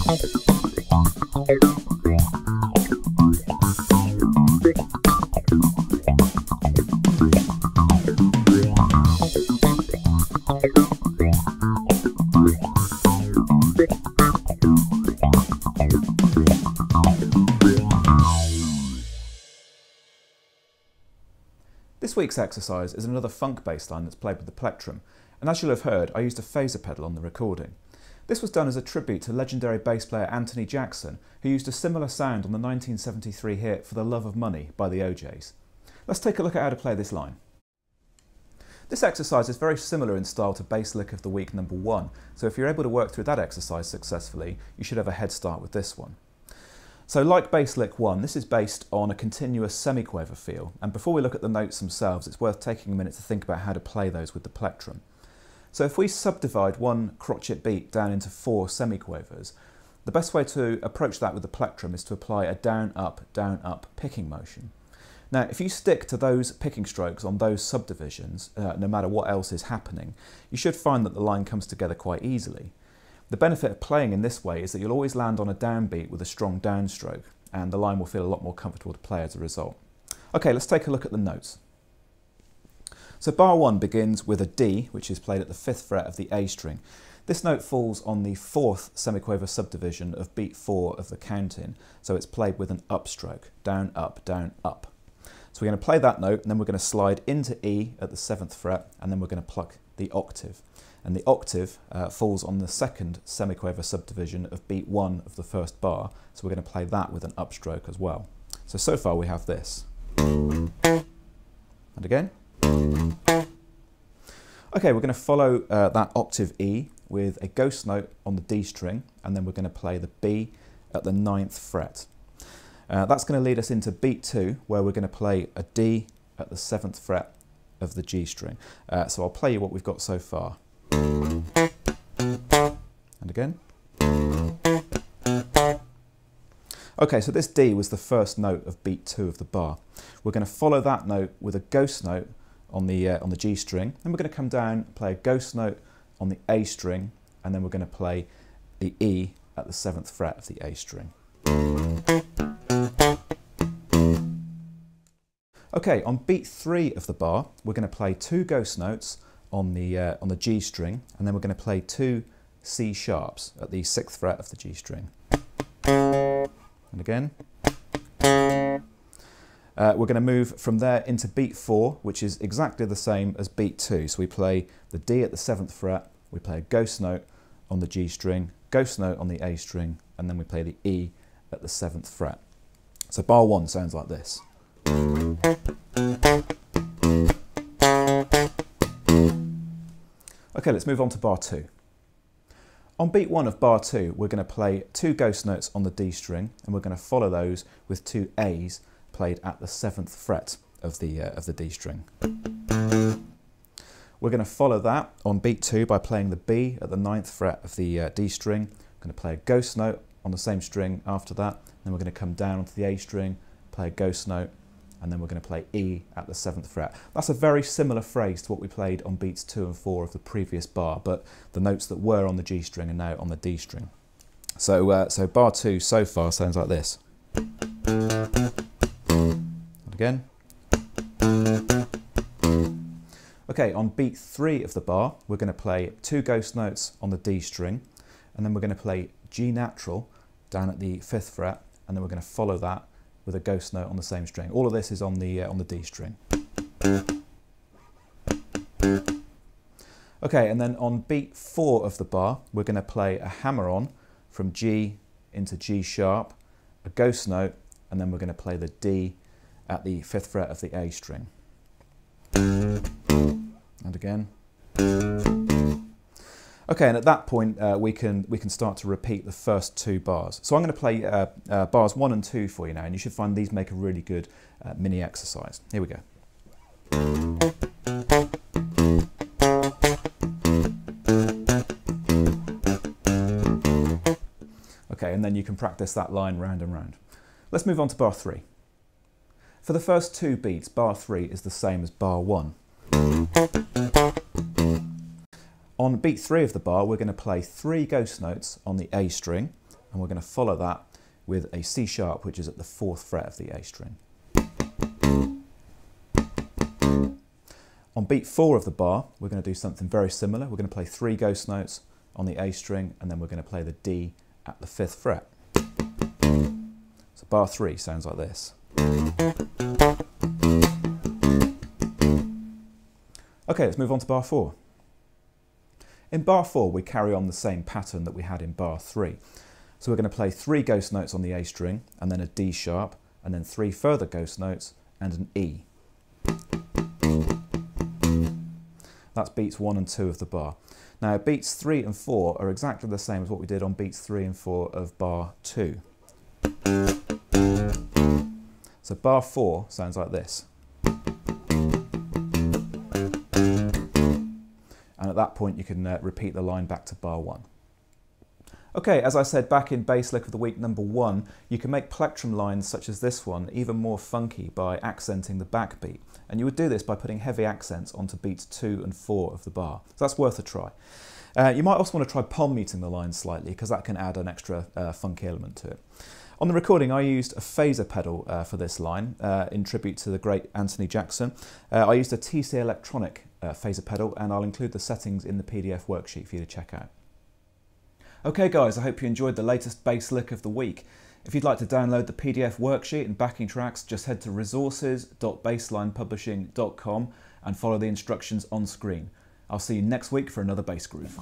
This week's exercise is another funk bass line that's played with the plectrum, and as you'll have heard, I used a phaser pedal on the recording. This was done as a tribute to legendary bass player Anthony Jackson, who used a similar sound on the 1973 hit For the Love of Money by the O'Jays. Let's take a look at how to play this line. This exercise is very similar in style to Bass Lick of the Week number 1, so if you're able to work through that exercise successfully, you should have a head start with this one. So like Bass Lick 1, this is based on a continuous semiquaver feel, and before we look at the notes themselves, it's worth taking a minute to think about how to play those with the plectrum. So if we subdivide one crotchet beat down into 4 semiquavers, the best way to approach that with the plectrum is to apply a down-up picking motion. Now, if you stick to those picking strokes on those subdivisions, no matter what else is happening, you should find that the line comes together quite easily. The benefit of playing in this way is that you'll always land on a downbeat with a strong downstroke, and the line will feel a lot more comfortable to play as a result. Okay, let's take a look at the notes. So bar 1 begins with a D, which is played at the 5th fret of the A string. This note falls on the 4th semiquaver subdivision of beat 4 of the count-in, so it's played with an upstroke, down, up, down, up. So we're going to play that note, and then we're going to slide into E at the 7th fret, and then we're going to pluck the octave. And the octave falls on the 2nd semiquaver subdivision of beat 1 of the first bar, so we're going to play that with an upstroke as well. So far we have this. And again. Okay, we're going to follow that octave E with a ghost note on the D string, and then we're going to play the B at the 9th fret. That's going to lead us into beat 2, where we're going to play a D at the 7th fret of the G string. So I'll play you what we've got so far. And again. Okay, so this D was the first note of beat 2 of the bar. We're going to follow that note with a ghost note on the G string, then we're going to come down, play a ghost note on the A string, and then we're going to play the E at the 7th fret of the A string. Okay, on beat 3 of the bar, we're going to play 2 ghost notes on the G string, and then we're going to play 2 C sharps at the 6th fret of the G string. And again. We're going to move from there into beat 4, which is exactly the same as beat 2. So we play the D at the 7th fret, we play a ghost note on the G string, ghost note on the A string, and then we play the E at the 7th fret. So bar 1 sounds like this. Okay, let's move on to bar 2. On beat 1 of bar 2, we're going to play 2 ghost notes on the D string, and we're going to follow those with 2 A's played at the 7th fret of the D string. We're going to follow that on beat 2 by playing the B at the 9th fret of the D string. We're going to play a ghost note on the same string after that, then we're going to come down onto the A string, play a ghost note, and then we're going to play E at the 7th fret. That's a very similar phrase to what we played on beats 2 and 4 of the previous bar, but the notes that were on the G string are now on the D string. So bar 2 so far sounds like this. And again. Okay, on beat 3 of the bar, we're going to play 2 ghost notes on the D string, and then we're going to play G natural down at the 5th fret, and then we're going to follow that with a ghost note on the same string. All of this is on the D string. Okay, and then on beat 4 of the bar, we're going to play a hammer-on from G into G sharp, a ghost note, and then we're going to play the D at the 5th fret of the A string. And again. Okay, and at that point we can start to repeat the first 2 bars. So I'm going to play bars 1 and 2 for you now, and you should find these make a really good mini exercise. Here we go. Okay, and then you can practice that line round and round. Let's move on to bar 3. For the first 2 beats, bar 3 is the same as bar 1. On beat 3 of the bar, we're going to play 3 ghost notes on the A string, and we're going to follow that with a C sharp, which is at the 4th fret of the A string. On beat 4 of the bar, we're going to do something very similar. We're going to play 3 ghost notes on the A string, and then we're going to play the D at the 5th fret. So bar 3 sounds like this. Okay, let's move on to bar 4. In bar 4, we carry on the same pattern that we had in bar 3. So we're going to play 3 ghost notes on the A string, and then a D sharp, and then 3 further ghost notes, and an E. That's beats 1 and 2 of the bar. Now, beats 3 and 4 are exactly the same as what we did on beats 3 and 4 of bar 2. So bar 4 sounds like this. And at that point, you can repeat the line back to bar 1. Okay, as I said back in Bass Lick of the Week number 1, you can make plectrum lines such as this one even more funky by accenting the backbeat. And you would do this by putting heavy accents onto beats 2 and 4 of the bar. So that's worth a try. You might also want to try palm muting the lines slightly, because that can add an extra funky element to it. On the recording, I used a phaser pedal for this line, in tribute to the great Anthony Jackson. I used a TC Electronic phaser pedal, and I'll include the settings in the PDF worksheet for you to check out. Okay guys, I hope you enjoyed the latest Bass Lick of the week. If you'd like to download the PDF worksheet and backing tracks, just head to resources.basslinepublishing.com and follow the instructions on screen. I'll see you next week for another bass groove.